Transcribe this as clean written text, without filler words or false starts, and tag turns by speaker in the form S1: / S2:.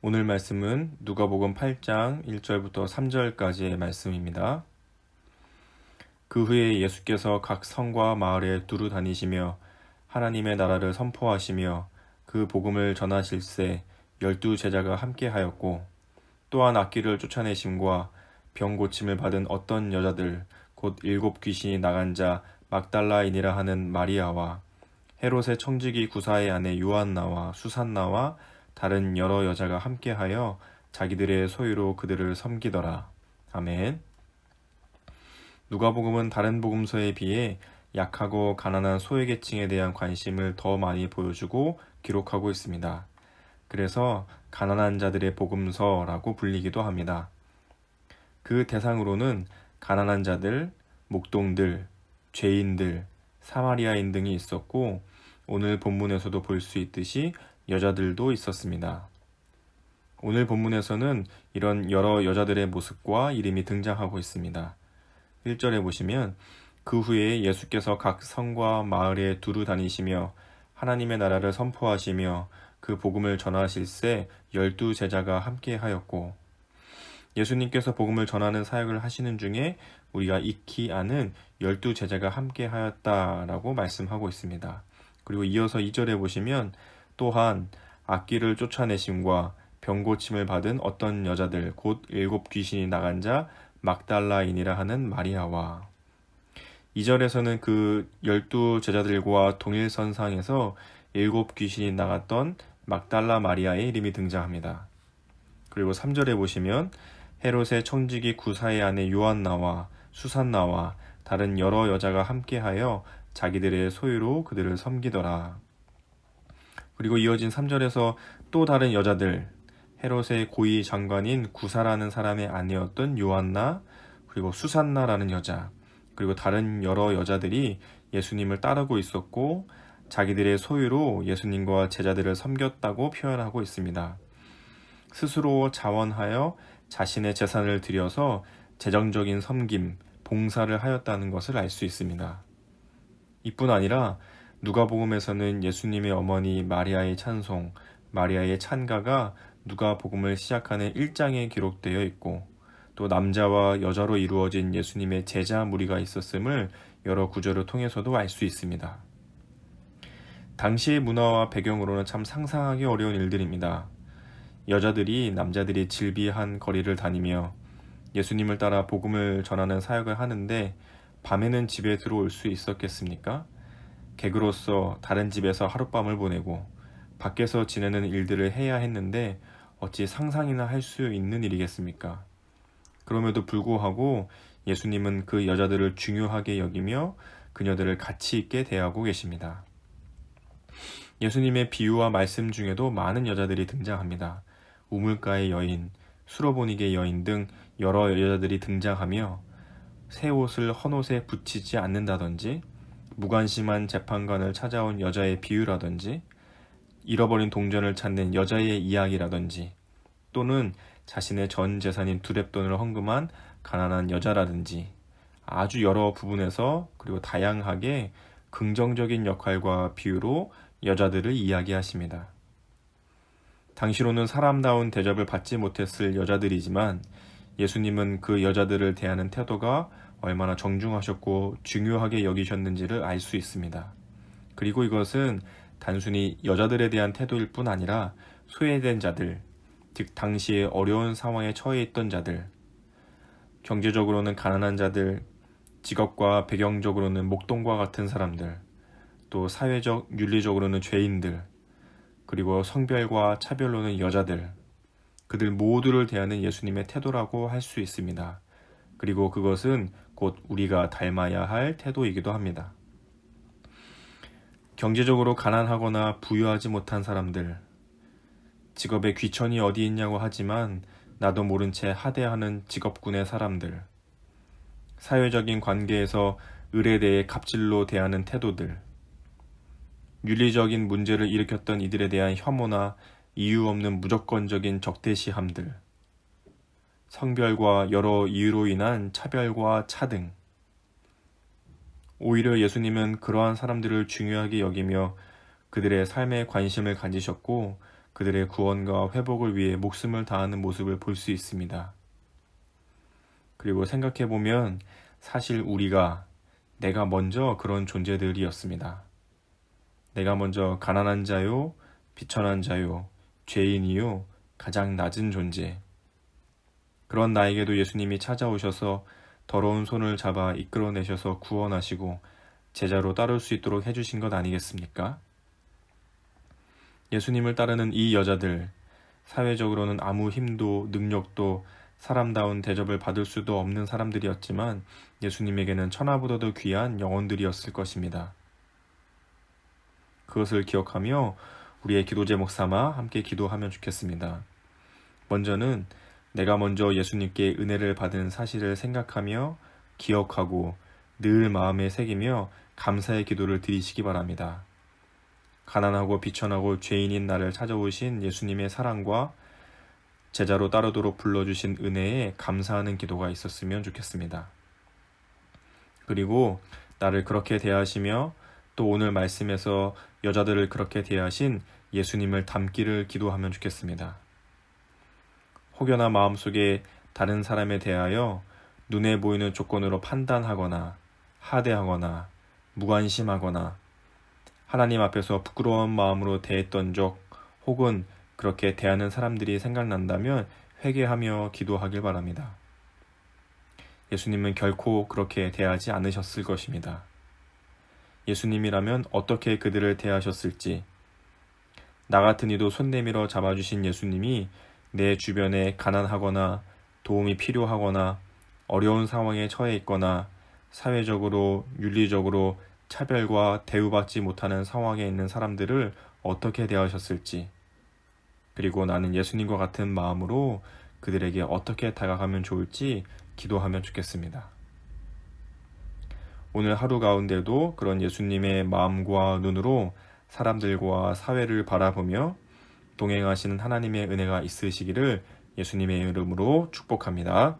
S1: 오늘 말씀은 누가복음 8장 1절부터 3절까지의 말씀입니다. 그 후에 예수께서 각 성과 마을에 두루 다니시며 하나님의 나라를 선포하시며 그 복음을 전하실새 12제자가 함께하였고, 또한 악귀를 쫓아내심과 병 고침을 받은 어떤 여자들 곧 7귀신이 나간 자 막달라인이라 하는 마리아와 헤롯의 청지기 구사의 아내 요한나와 수산나와 다른 여러 여자가 함께하여 자기들의 소유로 그들을 섬기더라. 아멘. 누가복음은 다른 복음서에 비해 약하고 가난한 소외계층에 대한 관심을 더 많이 보여주고 기록하고 있습니다. 그래서 가난한 자들의 복음서라고 불리기도 합니다. 그 대상으로는 가난한 자들, 목동들, 죄인들, 사마리아인 등이 있었고, 오늘 본문에서도 볼 수 있듯이 여자들도 있었습니다. 오늘 본문에서는 이런 여러 여자들의 모습과 이름이 등장하고 있습니다. 1절에 보시면 그 후에 예수께서 각 성과 마을에 두루 다니시며 하나님의 나라를 선포하시며 그 복음을 전하실새 12제자가 함께하였고, 예수님께서 복음을 전하는 사역을 하시는 중에 우리가 익히 아는 12제자가 함께하였다라고 말씀하고 있습니다. 그리고 이어서 2절에 보시면 또한 악귀를 쫓아내심과 병 고침을 받은 어떤 여자들 곧 7귀신이 나간 자 막달라인이라 하는 마리아와, 2절에서는 그 12제자들과 동일선상에서 7귀신이 나갔던 막달라 마리아의 이름이 등장합니다. 그리고 3절에 보시면 헤롯의 청지기 구사의 아내 요한나와 수산나와 다른 여러 여자가 함께하여 자기들의 소유로 그들을 섬기더라. 그리고 이어진 3절에서 또 다른 여자들, 헤롯의 고위 장관인 구사라는 사람의 아내였던 요한나, 그리고 수산나라는 여자, 그리고 다른 여러 여자들이 예수님을 따르고 있었고 자기들의 소유로 예수님과 제자들을 섬겼다고 표현하고 있습니다. 스스로 자원하여 자신의 재산을 들여서 재정적인 섬김, 봉사를 하였다는 것을 알 수 있습니다. 이뿐 아니라 누가복음에서는 예수님의 어머니 마리아의 찬송, 마리아의 찬가가 누가복음을 시작하는 1장에 기록되어 있고, 또 남자와 여자로 이루어진 예수님의 제자 무리가 있었음을 여러 구절을 통해서도 알 수 있습니다. 당시의 문화와 배경으로는 참 상상하기 어려운 일들입니다. 여자들이 남자들이 질비한 거리를 다니며 예수님을 따라 복음을 전하는 사역을 하는데 밤에는 집에 들어올 수 있었겠습니까? 객으로서 다른 집에서 하룻밤을 보내고 밖에서 지내는 일들을 해야 했는데 어찌 상상이나 할 수 있는 일이겠습니까? 그럼에도 불구하고 예수님은 그 여자들을 중요하게 여기며 그녀들을 가치 있게 대하고 계십니다. 예수님의 비유와 말씀 중에도 많은 여자들이 등장합니다. 우물가의 여인, 수로보니게 여인 등 여러 여자들이 등장하며 새 옷을 헌 옷에 붙이지 않는다든지, 무관심한 재판관을 찾아온 여자의 비유라든지, 잃어버린 동전을 찾는 여자의 이야기라든지, 또는 자신의 전 재산인 두렙돈을 헌금한 가난한 여자라든지, 아주 여러 부분에서 그리고 다양하게 긍정적인 역할과 비유로 여자들을 이야기하십니다. 당시로는 사람다운 대접을 받지 못했을 여자들이지만 예수님은 그 여자들을 대하는 태도가 얼마나 정중하셨고 중요하게 여기셨는지를 알 수 있습니다. 그리고 이것은 단순히 여자들에 대한 태도일 뿐 아니라 소외된 자들, 즉 당시에 어려운 상황에 처해 있던 자들, 경제적으로는 가난한 자들, 직업과 배경적으로는 목동과 같은 사람들, 또 사회적, 윤리적으로는 죄인들, 그리고 성별과 차별로는 여자들, 그들 모두를 대하는 예수님의 태도라고 할 수 있습니다. 그리고 그것은 곧 우리가 닮아야 할 태도이기도 합니다. 경제적으로 가난하거나 부유하지 못한 사람들, 직업에 귀천이 어디 있냐고 하지만 나도 모른 채 하대하는 직업군의 사람들, 사회적인 관계에서 을에 대해 갑질로 대하는 태도들, 윤리적인 문제를 일으켰던 이들에 대한 혐오나 이유 없는 무조건적인 적대시함들, 성별과 여러 이유로 인한 차별과 차등. 오히려 예수님은 그러한 사람들을 중요하게 여기며 그들의 삶에 관심을 가지셨고 그들의 구원과 회복을 위해 목숨을 다하는 모습을 볼 수 있습니다. 그리고 생각해보면 사실 내가 먼저 그런 존재들이었습니다. 내가 먼저 가난한 자요, 비천한 자요, 죄인이요, 가장 낮은 존재. 그런 나에게도 예수님이 찾아오셔서 더러운 손을 잡아 이끌어내셔서 구원하시고 제자로 따를 수 있도록 해주신 것 아니겠습니까? 예수님을 따르는 이 여자들, 사회적으로는 아무 힘도 능력도 사람다운 대접을 받을 수도 없는 사람들이었지만 예수님에게는 천하보다도 귀한 영혼들이었을 것입니다. 그것을 기억하며 우리의 기도 제목 삼아 함께 기도하면 좋겠습니다. 먼저는 내가 먼저 예수님께 은혜를 받은 사실을 생각하며 기억하고 늘 마음에 새기며 감사의 기도를 드리시기 바랍니다. 가난하고 비천하고 죄인인 나를 찾아오신 예수님의 사랑과 제자로 따르도록 불러주신 은혜에 감사하는 기도가 있었으면 좋겠습니다. 그리고 나를 그렇게 대하시며 또 오늘 말씀에서 여자들을 그렇게 대하신 예수님을 닮기를 기도하면 좋겠습니다. 혹여나 마음속에 다른 사람에 대하여 눈에 보이는 조건으로 판단하거나 하대하거나 무관심하거나 하나님 앞에서 부끄러운 마음으로 대했던 적 혹은 그렇게 대하는 사람들이 생각난다면 회개하며 기도하길 바랍니다. 예수님은 결코 그렇게 대하지 않으셨을 것입니다. 예수님이라면 어떻게 그들을 대하셨을지, 나 같은 이도 손 내밀어 잡아주신 예수님이 내 주변에 가난하거나 도움이 필요하거나 어려운 상황에 처해 있거나 사회적으로, 윤리적으로 차별과 대우받지 못하는 상황에 있는 사람들을 어떻게 대하셨을지, 그리고 나는 예수님과 같은 마음으로 그들에게 어떻게 다가가면 좋을지 기도하면 좋겠습니다. 오늘 하루 가운데도 그런 예수님의 마음과 눈으로 사람들과 사회를 바라보며 동행하시는 하나님의 은혜가 있으시기를 예수님의 이름으로 축복합니다.